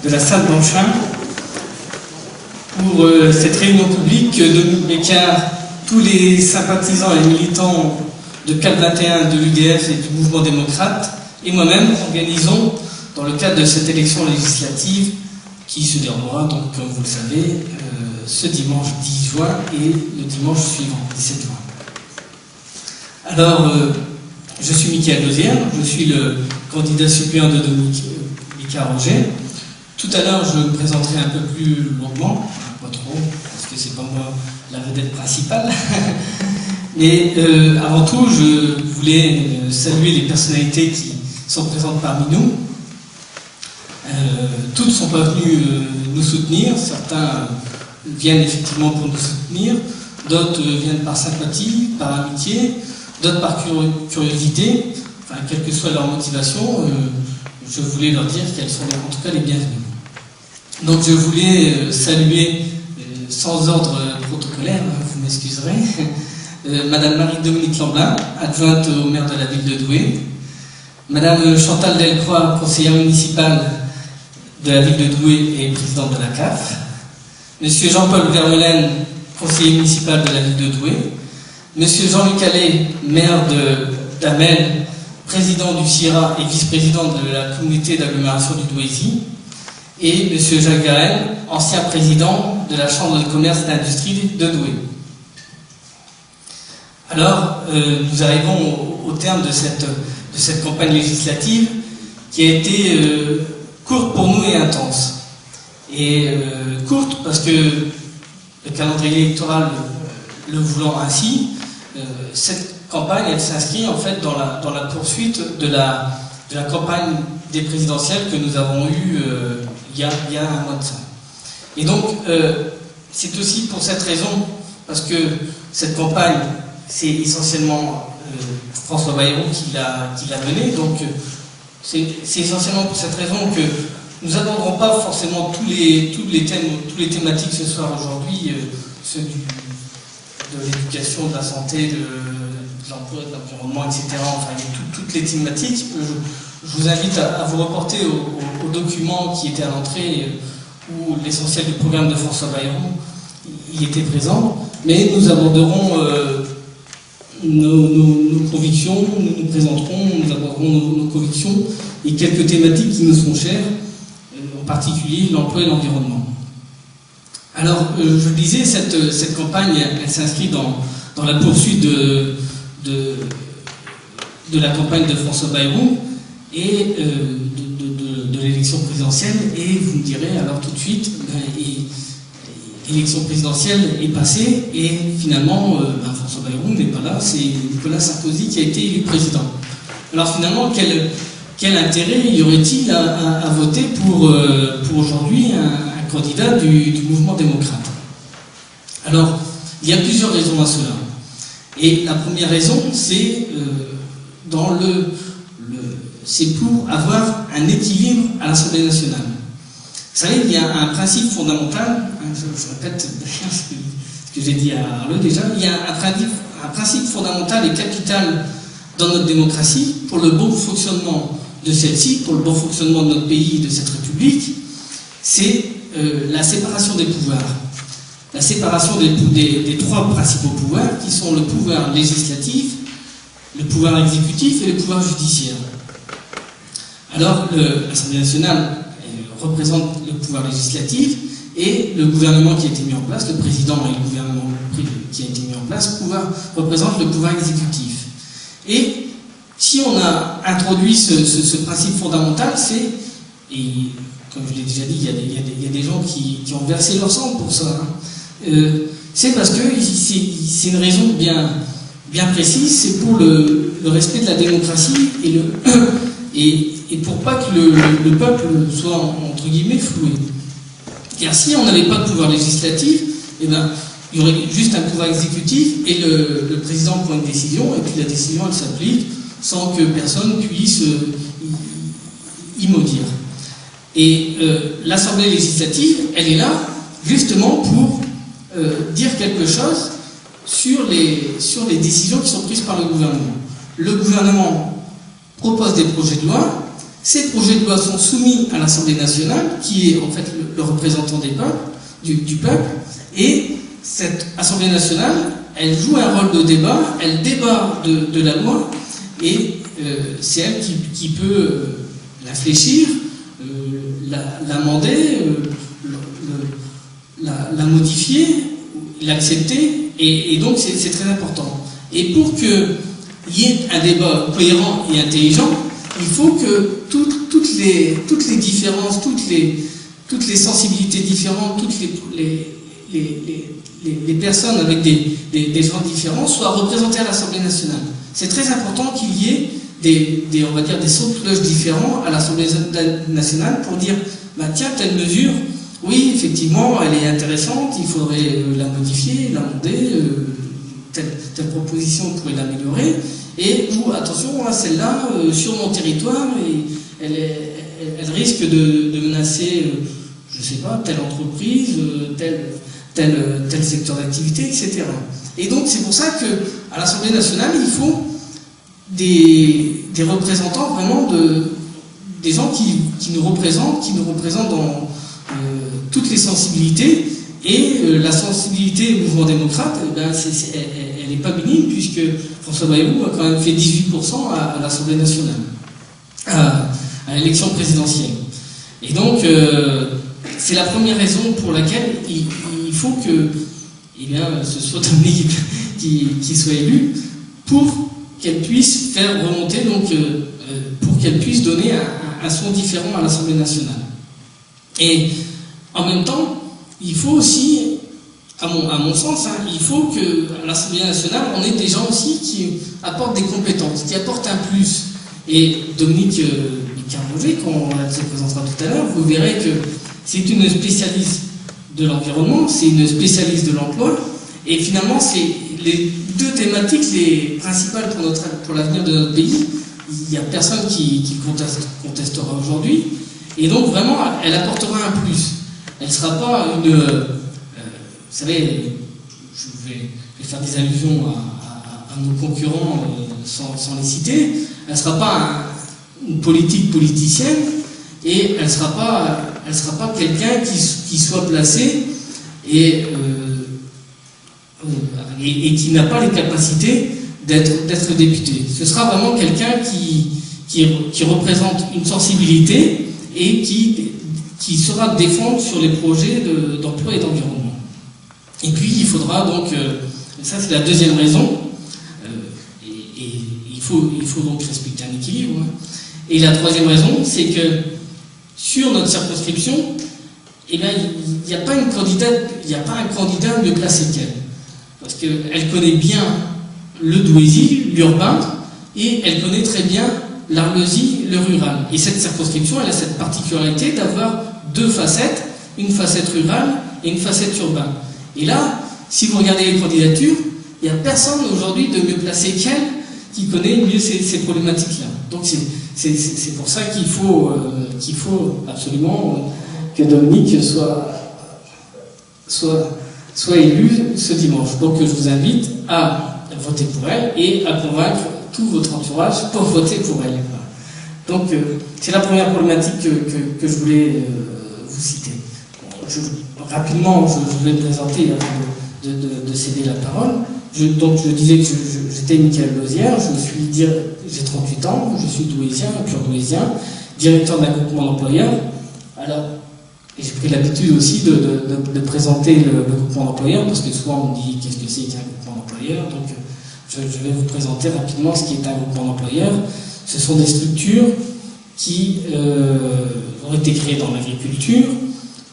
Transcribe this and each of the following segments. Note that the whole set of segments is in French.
de la salle Blanchin pour cette réunion publique que Dominique Bécard, tous les sympathisants et militants de CAP 21, de l'UDF et du mouvement démocrate et moi-même organisons dans le cadre de cette élection législative qui se déroulera, donc, comme vous le savez, ce dimanche 10 juin et le dimanche suivant, 17 juin. Alors, je suis Michael Lauzière, je suis le candidat suppléant de Dominique Bécard-Roger. Tout à l'heure, je me présenterai un peu plus longuement, pas trop, parce que c'est pas moi la vedette principale. Mais avant tout, je voulais saluer les personnalités qui sont présentes parmi nous. Toutes ne sont pas venues nous soutenir, certains viennent effectivement pour nous soutenir, d'autres viennent par sympathie, par amitié, d'autres par curiosité, enfin, quelle que soit leur motivation, je voulais leur dire qu'elles sont en tout cas les bienvenues. Donc je voulais saluer, sans ordre protocolaire, vous m'excuserez, Madame Marie-Dominique Lamblin, adjointe au maire de la ville de Douai, Madame Chantal Delcroix, conseillère municipale de la ville de Douai et présidente de la CAF, Monsieur Jean-Paul Vermeulen, conseiller municipal de la ville de Douai, Monsieur Jean-Luc Allais, maire d'Amel, président du CIRA et vice-président de la communauté d'agglomération du Douaisis, et Monsieur Jacques Garel, ancien président de la Chambre de commerce et d'industrie de Douai. Alors, nous arrivons au terme de cette campagne législative qui a été courte pour nous et intense. Et courte parce que le calendrier électoral le voulant ainsi, cette campagne, elle s'inscrit en fait dans la poursuite de la campagne des présidentielles que nous avons eue il y a un mois de ça. Et donc, c'est aussi pour cette raison, parce que cette campagne, c'est essentiellement François Bayrou qui l'a menée, donc c'est essentiellement pour cette raison que nous n'aborderons pas forcément tous les thématiques ce soir aujourd'hui, ceux de l'éducation, de la santé, de l'emploi, de l'environnement, etc. Enfin, toutes les thématiques. Je vous invite à vous reporter au document qui était à l'entrée, où l'essentiel du programme de François Bayrou y était présent. Mais nous aborderons nos convictions, nous présenterons, nous aborderons nos convictions et quelques thématiques qui nous sont chères, en particulier l'emploi et l'environnement. Alors, je le disais, cette campagne, elle s'inscrit dans la poursuite de la campagne de François Bayrou et de l'élection présidentielle. Et vous me direz alors tout de suite, l'élection présidentielle est passée et finalement, François Bayrou n'est pas là, c'est Nicolas Sarkozy qui a été élu président. Alors finalement, quel intérêt y aurait-il à voter pour aujourd'hui un candidat du mouvement démocrate? Alors, il y a plusieurs raisons à cela. Et la première raison, c'est c'est pour avoir un équilibre à l'Assemblée nationale. Vous savez, il y a un principe fondamental, je répète d'ailleurs ce que j'ai dit à Arleux déjà, il y a un principe fondamental et capital dans notre démocratie pour le bon fonctionnement de celle-ci, pour le bon fonctionnement de notre pays, de cette République, c'est la séparation des pouvoirs. La séparation des trois principaux pouvoirs qui sont le pouvoir législatif, le pouvoir exécutif et le pouvoir judiciaire. Alors, l'Assemblée nationale représente le pouvoir législatif et le gouvernement qui a été mis en place, le président et le gouvernement qui a été mis en place, représente le pouvoir exécutif. Et si on a introduit ce principe fondamental, et comme je l'ai déjà dit, il y a des gens qui ont versé leur sang pour ça, c'est parce que c'est une raison bien précise, c'est pour le respect de la démocratie et pour pas que le peuple soit, entre guillemets, floué. Car si on n'avait pas de pouvoir législatif, eh ben, il y aurait juste un pouvoir exécutif et le président prend une décision et puis la décision elle s'applique sans que personne puisse y maudire. Et l'Assemblée législative, elle est là justement pour dire quelque chose sur les décisions qui sont prises par le gouvernement. Le gouvernement propose des projets de loi Ces projets de loi sont soumis à l'Assemblée nationale, qui est en fait le représentant des peuples, du peuple, et cette Assemblée nationale, elle joue un rôle de débat, elle débat de la loi, et c'est elle qui peut la fléchir, l'amender, la modifier, l'accepter, et donc c'est très important. Et pour qu'il y ait un débat cohérent et intelligent, il faut que toutes les différences, toutes les sensibilités différentes, toutes les personnes avec des gens différents soient représentées à l'Assemblée nationale. C'est très important qu'il y ait on va dire des sons de cloche différents à l'Assemblée nationale pour dire, bah tiens, telle mesure, oui, effectivement, elle est intéressante, il faudrait la modifier, l'amender, telle proposition, on pourrait l'améliorer, et ou attention, celle-là, sur mon territoire, elle risque de menacer, je ne sais pas, telle entreprise, tel secteur d'activité, etc. Et donc c'est pour ça qu'à l'Assemblée nationale, il faut des représentants vraiment des gens qui nous représentent dans toutes les sensibilités, et la sensibilité du mouvement démocrate, elle n'est pas minime, puisque François Bayrou a quand même fait 18% à l'Assemblée nationale, à l'élection présidentielle. Et donc, c'est la première raison pour laquelle il faut que ce soit Dominique qui soit élu, pour qu'elle puisse faire remonter, pour qu'elle puisse donner un son différent à l'Assemblée nationale. Et en même temps, il faut aussi, à mon sens, il faut qu'à l'Assemblée nationale, on ait des gens aussi qui apportent des compétences, qui apportent un plus. Et Dominique Carroger, quand elle se présentera tout à l'heure, vous verrez que c'est une spécialiste de l'environnement, c'est une spécialiste de l'emploi, et finalement, c'est les deux thématiques les principales pour l'avenir de notre pays. Il n'y a personne qui contestera aujourd'hui, et donc vraiment, elle apportera un plus. Elle ne sera pas une... vous savez, je vais faire des allusions à nos concurrents sans les citer. Elle ne sera pas une politique politicienne, et elle ne sera pas quelqu'un qui soit placé et qui n'a pas les capacités d'être député. Ce sera vraiment quelqu'un qui représente une sensibilité et qui saura défendre sur les projets d'emploi et d'environnement. Et puis il faudra donc, ça c'est la deuxième raison, et il faut donc respecter un équilibre. Et la troisième raison, c'est que sur notre circonscription, il n'y a pas un candidat mieux placé qu'elle. Parce qu'elle connaît bien le Douaisis, l'urbain, et elle connaît très bien l'Arlesie, le rural. Et cette circonscription, elle a cette particularité d'avoir deux facettes, une facette rurale et une facette urbaine. Et là, si vous regardez les candidatures, il n'y a personne aujourd'hui de mieux placé qu'elle qui connaît mieux ces problématiques-là. Donc c'est pour ça qu'il faut absolument que Dominique soit élue ce dimanche. Donc je vous invite à voter pour elle et à convaincre tout votre entourage pour voter pour elle. Donc c'est la première problématique que je voulais vous citer. Rapidement, je vais me présenter avant de céder la parole. Donc je disais que j'étais Michael Lauzière, j'ai 38 ans, je suis douaisien, pur douaisien, directeur d'un groupement d'employeurs. Alors, et j'ai pris l'habitude aussi de présenter le groupement d'employeurs, parce que souvent on me dit qu'est-ce que c'est qu'un groupement d'employeurs. Donc je vais vous présenter rapidement ce qui est un groupement d'employeurs. Ce sont des structures qui ont été créées dans l'agriculture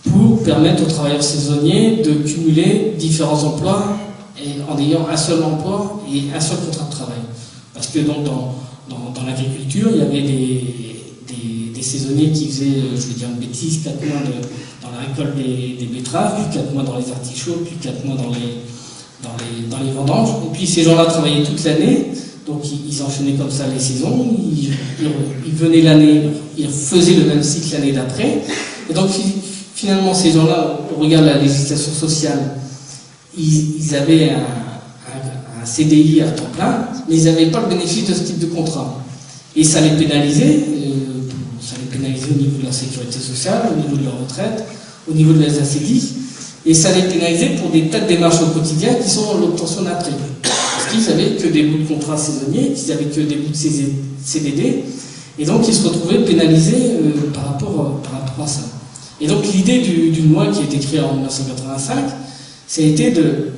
pour permettre aux travailleurs saisonniers de cumuler différents emplois et en ayant un seul emploi et un seul contrat de travail. Parce que donc dans l'agriculture, il y avait des saisonniers qui faisaient, je vais dire une bêtise, 4 mois dans la récolte des betteraves, puis 4 mois dans les artichauts, puis 4 mois dans les vendanges. Et puis ces gens-là travaillaient toute l'année, donc ils enchaînaient comme ça les saisons, ils venaient l'année, ils faisaient le même cycle l'année d'après. Et donc finalement ces gens-là, au regard de la législation sociale, ils avaient un CDI à temps plein, mais ils n'avaient pas le bénéfice de ce type de contrat. Et ça les pénalisait, pénaliser au niveau de la sécurité sociale, au niveau de leur retraite, au niveau de les ACDI, et ça les pénalisait pour des tas de démarches au quotidien qui sont l'obtention d'un prêt. Parce qu'ils n'avaient que des bouts de contrats saisonniers, qu'ils n'avaient que des bouts de CDD, et donc ils se retrouvaient pénalisés par rapport à ça. Et donc l'idée d'une loi qui a été créée en 1985, ça a été de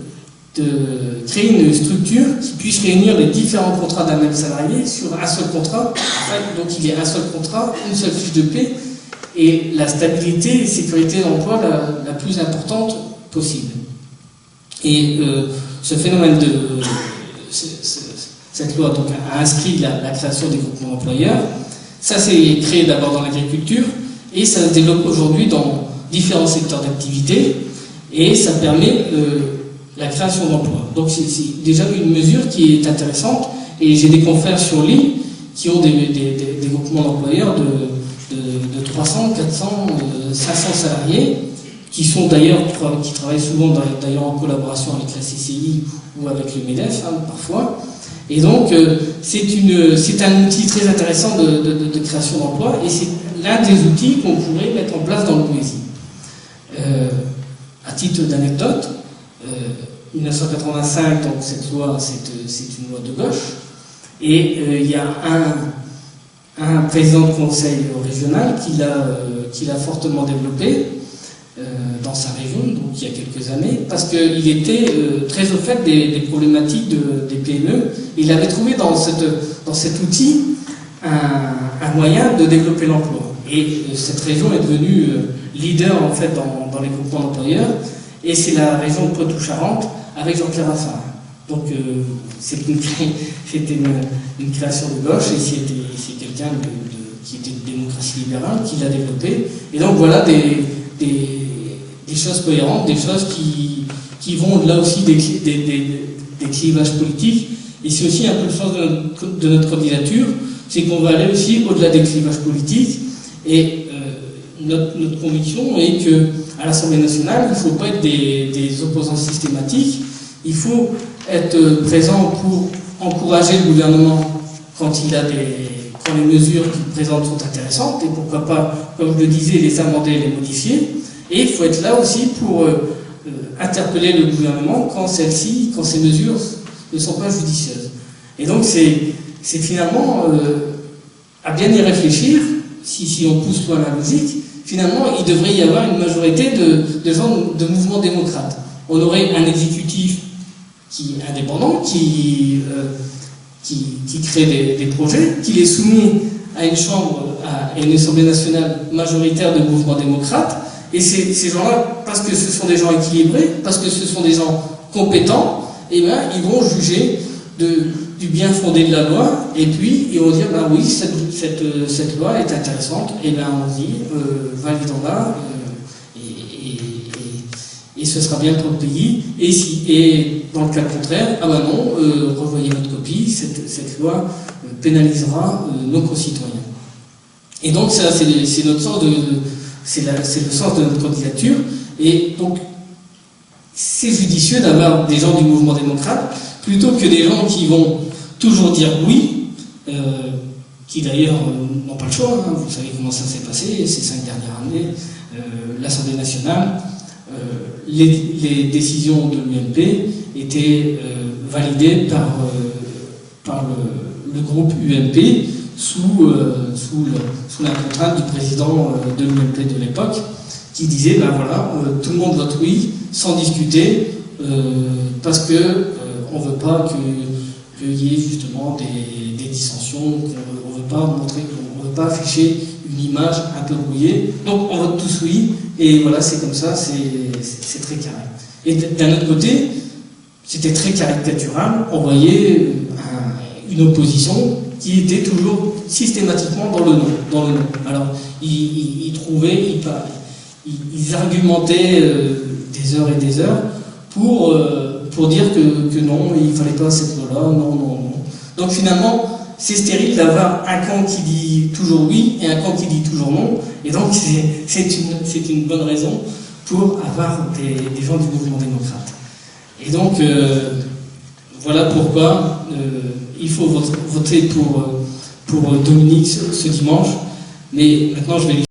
créer une structure qui puisse réunir les différents contrats d'un même salarié sur un seul contrat. Donc il y a un seul contrat, une seule fiche de paie, et la stabilité et sécurité d'emploi la plus importante possible. Et ce phénomène cette loi donc, a inscrit la création des groupements d'employeurs. Ça s'est créé d'abord dans l'agriculture, et ça se développe aujourd'hui dans différents secteurs d'activité, et ça permet la création d'emplois. Donc c'est déjà une mesure qui est intéressante, et j'ai des confrères sur l'île qui ont des groupements d'employeurs de 300, 400, 500 salariés, qui sont d'ailleurs, qui travaillent souvent d'ailleurs en collaboration avec la CCI ou avec le MEDEF, parfois. Et donc c'est un outil très intéressant de création d'emplois, et c'est l'un des outils qu'on pourrait mettre en place dans le Poésie. À titre d'anecdote, 1985, donc cette loi, c'est une loi de gauche, et il y a un président de conseil régional qui l'a fortement développé dans sa région, donc il y a quelques années, parce qu'il était très au fait des problématiques des PME. Il avait trouvé dans cet outil un moyen de développer l'emploi. Et cette région est devenue leader en fait dans les groupements d'employeurs, et c'est la région de Poitou-Charentes avec Jean-Pierre Raffarin. Donc c'était une création de gauche, et c'est quelqu'un qui était de démocratie libérale qui l'a développé. Et donc voilà des choses cohérentes, des choses qui vont au-delà aussi des clivages politiques. Et c'est aussi un peu le sens de notre candidature, c'est qu'on va aller aussi au-delà des clivages politiques. Et notre conviction est qu'à l'Assemblée nationale, il ne faut pas être des opposants systématiques, il faut être présent pour encourager le gouvernement quand les mesures qu'il présente sont intéressantes, et pourquoi pas, comme je le disais, les amender et les modifier. Et il faut être là aussi pour interpeller le gouvernement quand ces mesures ne sont pas judicieuses. Et donc c'est finalement, à bien y réfléchir, si on pousse loin la logique, finalement il devrait y avoir une majorité de gens de mouvements démocrates. On aurait un exécutif qui est indépendant, qui crée des projets, qui les soumet à une chambre, à une Assemblée nationale majoritaire de mouvements démocrates. Et ces gens-là, parce que ce sont des gens équilibrés, parce que ce sont des gens compétents, eh bien, ils vont juger du bien fondé de la loi, et puis ils vont dire, ben oui, cette loi est intéressante, et bien on dit, validons-la, et ce sera bien pour le pays. Et dans le cas contraire, ah ben non, revoyez votre copie, cette loi pénalisera nos concitoyens. Et donc ça, c'est notre sens c'est le sens de notre candidature, et donc c'est judicieux d'avoir des gens du mouvement démocrate plutôt que des gens qui vont toujours dire oui, qui d'ailleurs n'ont pas le choix, vous savez comment ça s'est passé ces 5 dernières années, l'Assemblée nationale, les décisions de l'UMP étaient validées par le groupe UMP sous la contrainte du président de l'UMP de l'époque, qui disait, ben voilà, tout le monde vote oui, sans discuter, parce que on ne veut pas qu'il y ait justement des dissensions, on ne veut pas montrer, on ne veut pas afficher une image un peu brouillée, donc on vote tous oui, et voilà, c'est comme ça, c'est très carré. Et d'un autre côté, c'était très caricatural, on voyait une opposition qui était toujours systématiquement dans le non. Alors, ils trouvaient, ils argumentaient des heures et des heures pour dire que non, il ne fallait pas cette loi-là, non. Donc finalement, c'est stérile d'avoir un camp qui dit toujours oui et un camp qui dit toujours non, et donc c'est une bonne raison pour avoir des gens du mouvement démocrate. Et donc, voilà pourquoi il faut voter pour Dominique ce dimanche, Mais maintenant, je vais